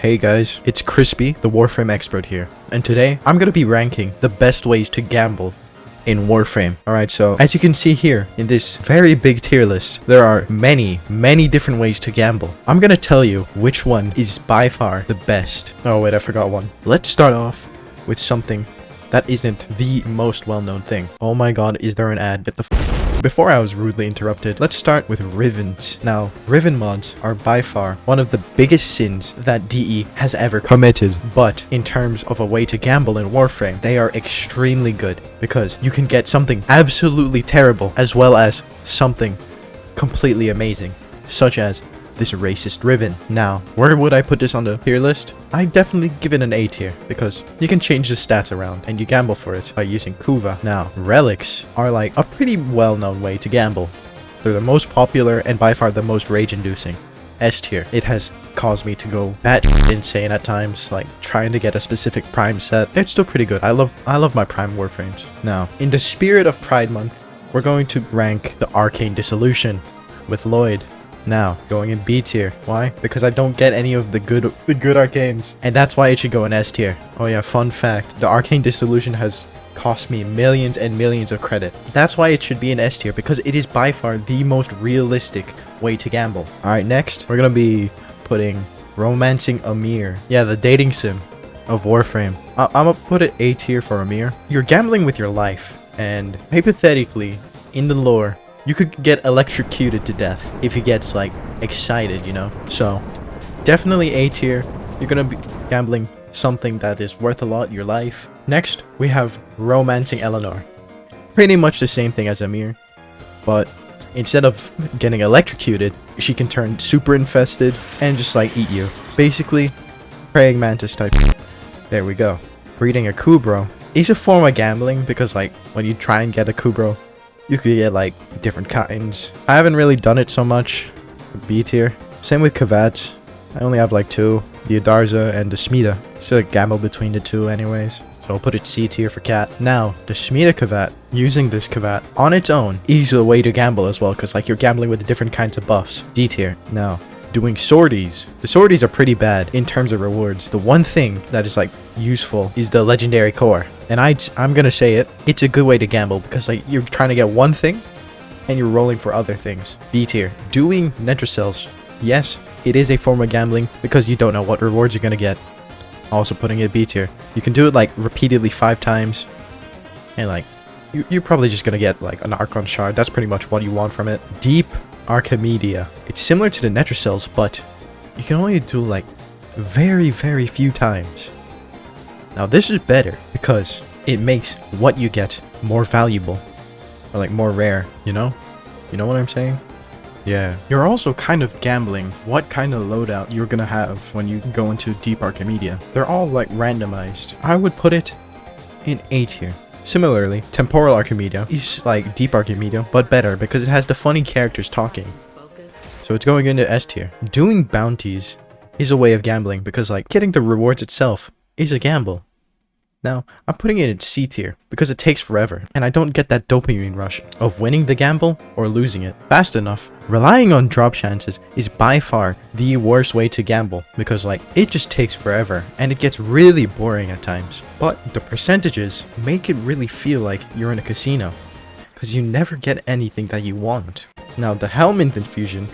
Hey guys, it's Khrispi, the Warframe expert here, and today I'm gonna be ranking the best ways to gamble in Warframe. Alright, so as you can see here in this very big tier list, there are many different ways to gamble. I'm gonna tell you which one is by far the best. Oh wait, I forgot one. Let's start off with something that isn't the most well-known thing. Oh my god, is there an ad? Get the Before I was rudely interrupted, let's start with Rivens. Now, Riven mods are by far one of the biggest sins that DE has ever committed. But in terms of a way to gamble in Warframe, they are extremely good because you can get something absolutely terrible as well as something completely amazing, such as this racist Riven. Now, where would I put this on the tier list? I definitely give it an A tier because you can change the stats around and you gamble for it by using Kuva. Now, relics are like a pretty well-known way to gamble. They're the most popular and by far the most rage-inducing. S tier. It has caused me to go batshit insane at times, like trying to get a specific prime set. It's still pretty good. I love my prime warframes. Now, in the spirit of Pride Month, we're going to rank the Arcane Dissolution with Lloyd. Now, going in B tier. Why? Because I don't get any of the good arcanes. And that's why it should go in S tier. Oh yeah, fun fact. The Arcane Dissolution has cost me millions and millions of credit. That's why it should be in S tier, because it is by far the most realistic way to gamble. Alright, next, we're gonna be putting Romancing Amir. Yeah, the dating sim of Warframe. I'm gonna put it A tier for Amir. You're gambling with your life, and hypothetically, in the lore, you could get electrocuted to death if he gets, like, excited, you know? So, definitely A tier. You're gonna be gambling something that is worth a lot, your life. Next, we have Romancing Eleanor. Pretty much the same thing as Amir, but instead of getting electrocuted, she can turn super infested and just, like, eat you. Basically, praying mantis type. There we go. Breeding a Kubro is a form of gambling because, like, when you try and get a Kubro, you could get, like, different kinds. I haven't really done it so much. B tier. Same with Kavats. I only have, like, two. The Adarza and the Smita. So I gamble between the two anyways. So I'll put it C tier for Cat. Now, the Smita Kavat, using this Kavat on its own is a way to gamble as well, because, like, you're gambling with different kinds of buffs. D tier. Now, doing sorties. The sorties are pretty bad in terms of rewards. The one thing that is, like, useful is the legendary core. And I'm gonna say it, it's a good way to gamble because, like, you're trying to get one thing and you're rolling for other things. B tier. Doing Netracells. Yes, it is a form of gambling because you don't know what rewards you're gonna get. Also putting it B tier. You can do it, like, repeatedly 5 times and, like, you're probably just gonna get, like, an Archon Shard. That's pretty much what you want from it. Deep Archimedia. It's similar to the Netracells, but you can only do, like, very few times. Now, this is better because it makes what you get more valuable or, like, more rare, you know? You know what I'm saying? Yeah. You're also kind of gambling what kind of loadout you're gonna have when you go into Deep Archimedia. They're all, like, randomized. I would put it in A tier. Similarly, Temporal Archimedia is like Deep Archimedia, but better because it has the funny characters talking. So it's going into S tier. Doing bounties is a way of gambling because, like, getting the rewards itself is a gamble. Now, I'm putting it in C tier because it takes forever and I don't get that dopamine rush of winning the gamble or losing it fast enough. Relying on drop chances is by far the worst way to gamble because, like, it just takes forever and it gets really boring at times. But the percentages make it really feel like you're in a casino because you never get anything that you want. Now, the Helminth infusion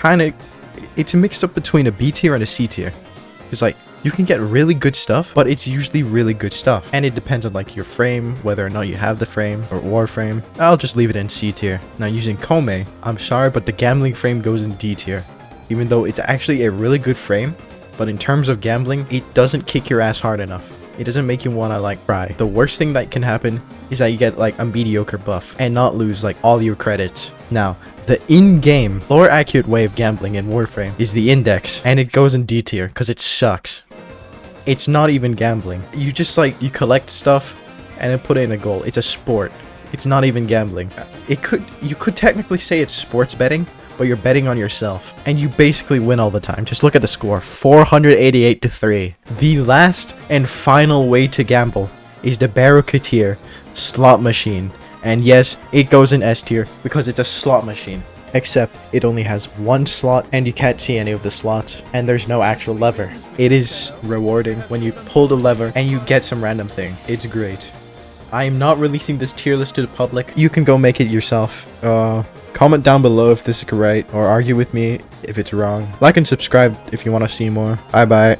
it's mixed up between a B tier and a C tier. It's like, you can get really good stuff, but it's usually really good stuff. And it depends on, like, your frame, whether or not you have the frame or Warframe. I'll just leave it in C tier. Now, using Kome, I'm sorry, but the gambling frame goes in D tier. Even though it's actually a really good frame, but in terms of gambling, it doesn't kick your ass hard enough. It doesn't make you want to, like, cry. The worst thing that can happen is that you get, like, a mediocre buff and not lose, like, all your credits. Now, the in-game, lore accurate way of gambling in Warframe is the Index, and it goes in D tier because it sucks. It's not even gambling. You just, like, you collect stuff and then put it in a goal. It's a sport. It's not even gambling. You could technically say it's sports betting, but you're betting on yourself. And you basically win all the time. Just look at the score. 488 to 3. The last and final way to gamble is the Barracuteer slot machine. And yes, it goes in S tier because it's a slot machine. except it only has one slot and you can't see any of the slots, and there's no actual lever. It is rewarding when you pull the lever and you get some random thing. It's great. I am not releasing this tier list to the public. You can go make it yourself. Comment down below if this is correct, or argue with me if it's wrong. Like and subscribe if you want to see more. Bye bye.